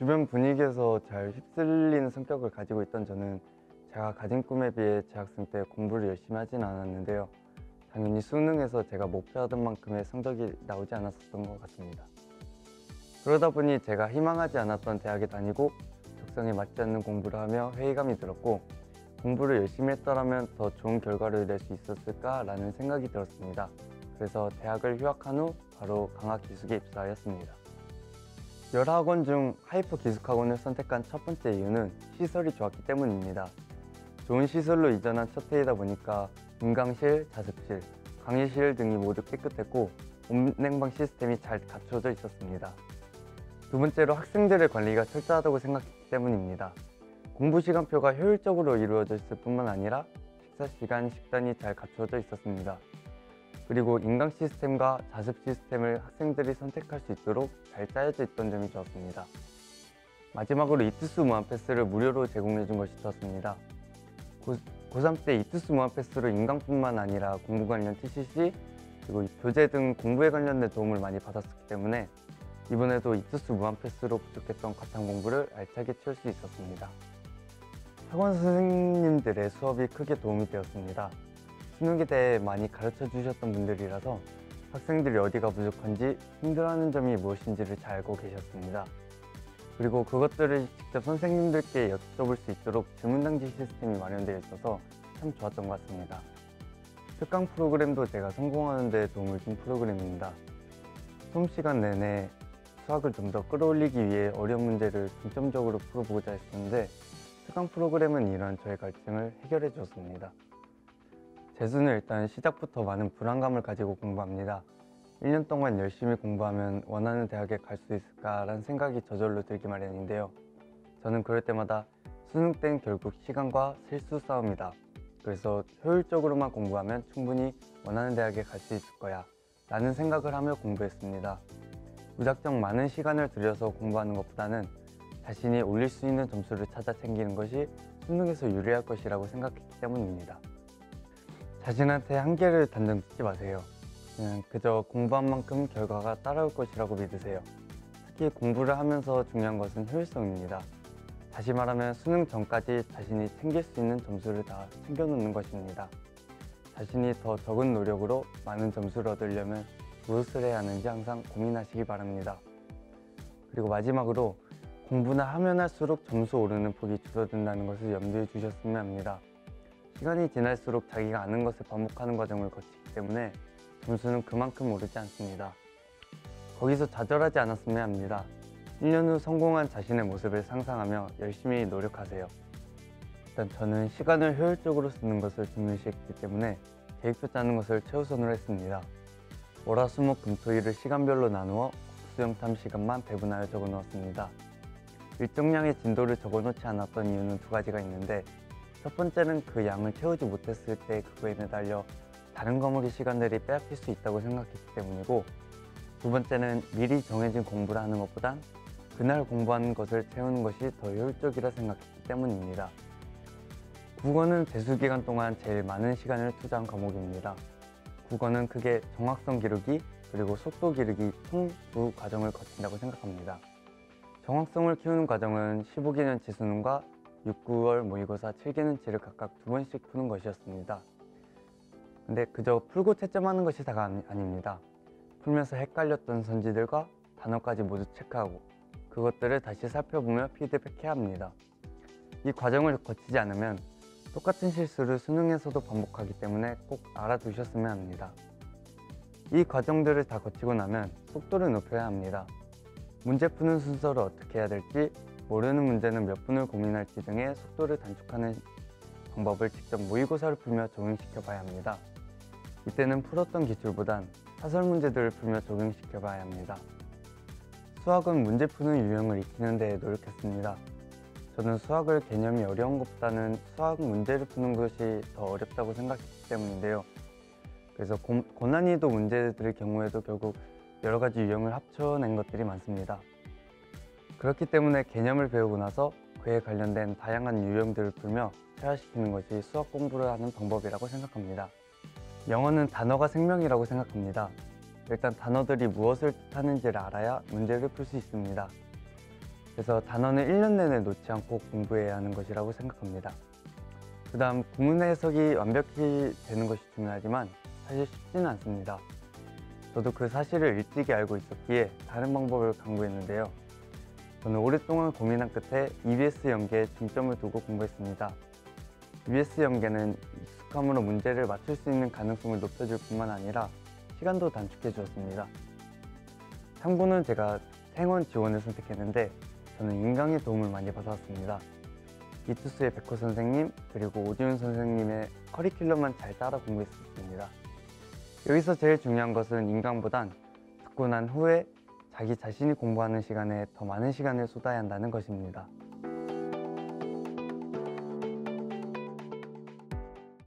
주변 분위기에서 잘 휩쓸리는 성격을 가지고 있던 저는 제가 가진 꿈에 비해 재학생 때 공부를 열심히 하진 않았는데요. 당연히 수능에서 제가 목표하던 만큼의 성적이 나오지 않았었던 것 같습니다. 그러다 보니 제가 희망하지 않았던 대학에 다니고 적성에 맞지 않는 공부를 하며 회의감이 들었고, 공부를 열심히 했더라면 더 좋은 결과를 낼 수 있었을까라는 생각이 들었습니다. 그래서 대학을 휴학한 후 바로 강학기숙에 입사하였습니다. 여러 학원 중 하이퍼 기숙학원을 선택한 첫 번째 이유는 시설이 좋았기 때문입니다. 좋은 시설로 이전한 첫 해이다 보니까 인강실, 자습실, 강의실 등이 모두 깨끗했고 온냉방 시스템이 잘 갖춰져 있었습니다. 두 번째로 학생들의 관리가 철저하다고 생각했기 때문입니다. 공부 시간표가 효율적으로 이루어져 있을 뿐만 아니라 식사 시간, 식단이 잘 갖춰져 있었습니다. 그리고 인강 시스템과 자습 시스템을 학생들이 선택할 수 있도록 잘 짜여져 있던 점이 좋았습니다. 마지막으로 이투스 무한 패스를 무료로 제공해 준 것이 좋았습니다. 고3 때 이투스 무한 패스로 인강뿐만 아니라 공부 관련 TCC, 그리고 교재 등 공부에 관련된 도움을 많이 받았었기 때문에 이번에도 이투스 무한 패스로 부족했던 과탐 공부를 알차게 채울 수 있었습니다. 학원 선생님들의 수업이 크게 도움이 되었습니다. 수능에 대해 많이 가르쳐 주셨던 분들이라서 학생들이 어디가 부족한지, 힘들어하는 점이 무엇인지를 잘 알고 계셨습니다. 그리고 그것들을 직접 선생님들께 여쭤볼 수 있도록 질문당지 시스템이 마련되어 있어서 참 좋았던 것 같습니다. 특강 프로그램도 제가 성공하는 데 도움을 준 프로그램입니다. 수업 시간 내내 수학을 좀 더 끌어올리기 위해 어려운 문제를 중점적으로 풀어보고자 했었는데, 특강 프로그램은 이런 저의 갈증을 해결해 주었습니다. 재수는 일단 시작부터 많은 불안감을 가지고 공부합니다. 1년 동안 열심히 공부하면 원하는 대학에 갈 수 있을까라는 생각이 저절로 들기 마련인데요. 저는 그럴 때마다 수능 땐 결국 시간과 실수 싸움이다. 그래서 효율적으로만 공부하면 충분히 원하는 대학에 갈 수 있을 거야 라는 생각을 하며 공부했습니다. 무작정 많은 시간을 들여서 공부하는 것보다는 자신이 올릴 수 있는 점수를 찾아 챙기는 것이 수능에서 유리할 것이라고 생각했기 때문입니다. 자신한테 한계를 단정 짓지 마세요. 그냥 그저 공부한 만큼 결과가 따라올 것이라고 믿으세요. 특히 공부를 하면서 중요한 것은 효율성입니다. 다시 말하면 수능 전까지 자신이 챙길 수 있는 점수를 다 챙겨놓는 것입니다. 자신이 더 적은 노력으로 많은 점수를 얻으려면 무엇을 해야 하는지 항상 고민하시기 바랍니다. 그리고 마지막으로 공부나 하면 할수록 점수 오르는 폭이 줄어든다는 것을 염두에 두셨으면 합니다. 시간이 지날수록 자기가 아는 것을 반복하는 과정을 거치기 때문에 점수는 그만큼 오르지 않습니다. 거기서 좌절하지 않았으면 합니다. 1년 후 성공한 자신의 모습을 상상하며 열심히 노력하세요. 일단 저는 시간을 효율적으로 쓰는 것을 중요시했기 때문에 계획표 짜는 것을 최우선으로 했습니다. 월, 화, 수, 목, 금, 토, 일을 시간별로 나누어 국수형 탐 시간만 배분하여 적어 놓았습니다. 일정량의 진도를 적어 놓지 않았던 이유는 두 가지가 있는데, 첫 번째는 그 양을 채우지 못했을 때 그거에 매달려 다른 과목의 시간들이 빼앗길 수 있다고 생각했기 때문이고, 두 번째는 미리 정해진 공부를 하는 것보단 그날 공부하는 것을 채우는 것이 더 효율적이라 생각했기 때문입니다. 국어는 재수 기간 동안 제일 많은 시간을 투자한 과목입니다. 국어는 크게 정확성 기르기 그리고 속도 기르기 총 두 과정을 거친다고 생각합니다. 정확성을 키우는 과정은 15개년치 수능과 6, 9월 모의고사 7개년치를 각각 2번씩 푸는 것이었습니다. 근데 그저 풀고 채점하는 것이 다가 아닙니다. 풀면서 헷갈렸던 선지들과 단어까지 모두 체크하고 그것들을 다시 살펴보며 피드백해야 합니다. 이 과정을 거치지 않으면 똑같은 실수를 수능에서도 반복하기 때문에 꼭 알아두셨으면 합니다. 이 과정들을 다 거치고 나면 속도를 높여야 합니다. 문제 푸는 순서를 어떻게 해야 될지, 모르는 문제는 몇 분을 고민할지 등의 속도를 단축하는 방법을 직접 모의고사를 풀며 적용시켜 봐야 합니다. 이때는 풀었던 기출보단 사설 문제들을 풀며 적용시켜 봐야 합니다. 수학은 문제 푸는 유형을 익히는 데 노력했습니다. 저는 수학을 개념이 어려운 것보다는 수학 문제를 푸는 것이 더 어렵다고 생각했기 때문인데요. 그래서 고난이도 문제들의 경우에도 결국 여러 가지 유형을 합쳐낸 것들이 많습니다. 그렇기 때문에 개념을 배우고 나서 그에 관련된 다양한 유형들을 풀며 체화시키는 것이 수학 공부를 하는 방법이라고 생각합니다. 영어는 단어가 생명이라고 생각합니다. 일단 단어들이 무엇을 뜻하는지를 알아야 문제를 풀 수 있습니다. 그래서 단원을 1년 내내 놓지 않고 공부해야 하는 것이라고 생각합니다. 그 다음 구문 해석이 완벽히 되는 것이 중요하지만 사실 쉽지는 않습니다. 저도 그 사실을 일찍이 알고 있었기에 다른 방법을 강구했는데요. 저는 오랫동안 고민한 끝에 EBS 연계에 중점을 두고 공부했습니다. EBS 연계는 익숙함으로 문제를 맞출 수 있는 가능성을 높여줄 뿐만 아니라 시간도 단축해 주었습니다. 참고는 제가 생원 지원을 선택했는데 저는 인강의 도움을 많이 받았습니다. 이투스의 백호 선생님 그리고 오지훈 선생님의 커리큘럼만 잘 따라 공부했습니다. 여기서 제일 중요한 것은 인강보단 듣고 난 후에 자기 자신이 공부하는 시간에 더 많은 시간을 쏟아야 한다는 것입니다.